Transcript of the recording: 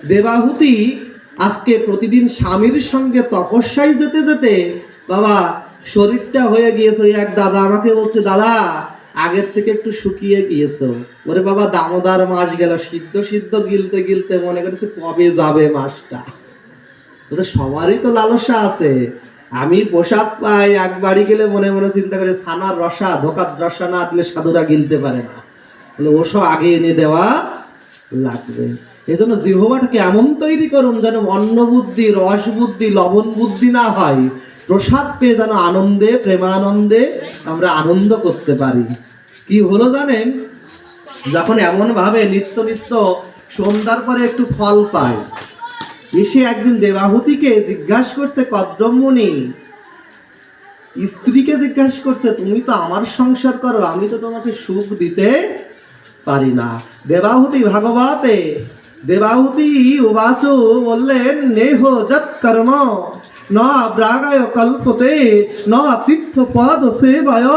দেবাহুতি আজকে প্রতিদিন স্বামীর সঙ্গে তপস্যায় যেতে যেতে বাবা শরীরটা হয়ে গিয়েছে। ওই এক দাদা আমাকে বলছে, দাদা আগের থেকে একটু শুকিয়ে গিয়েছো। ওরে বাবা, দামোদর মাস গেল, সিদ্ধ সিদ্ধ গিলতে গিলতে মনে করেছে কবে যাবে মাসটা। সবারই তো লালসা আছে। আমি প্রসাদ পাই, এক বাড়ি গেলে মনে মনে চিন্তা করে ছানার রসা, ধোকার রসা না দিলে সাধুরা গিলতে পারে না, ওসব আগে এনে দেওয়া লাগবে। এই জন্য জিহ্বাটাকে এমন তৈরি করুন যেন অন্ন বুদ্ধি, রস বুদ্ধি, লবণ বুদ্ধি না হয়। প্রসাদ পেয়ে যেন আনন্দে, প্রেমানন্দে আমরা আনন্দ করতে পারি। কি হলো জানেন, যখন এমন ভাবে নিত্য নিত্য সন্ধ্যার পরে একটু ফল পায়, এসে একদিন দেবাহুতিকে জিজ্ঞাসা করছে, কদ্রমণি, স্ত্রীকে জিজ্ঞাসা করছে, তুমি তো আমার সংসার করো, আমি তো তোমাকে সুখ দিতে পারি না। দেবাহুতি ভাগবতে দেবাহুতি উবাচ, বললেন, নেহ যৎ কর্ম ন ব্রাগায় কল্পতে ন তীর্থ পদ সেবায়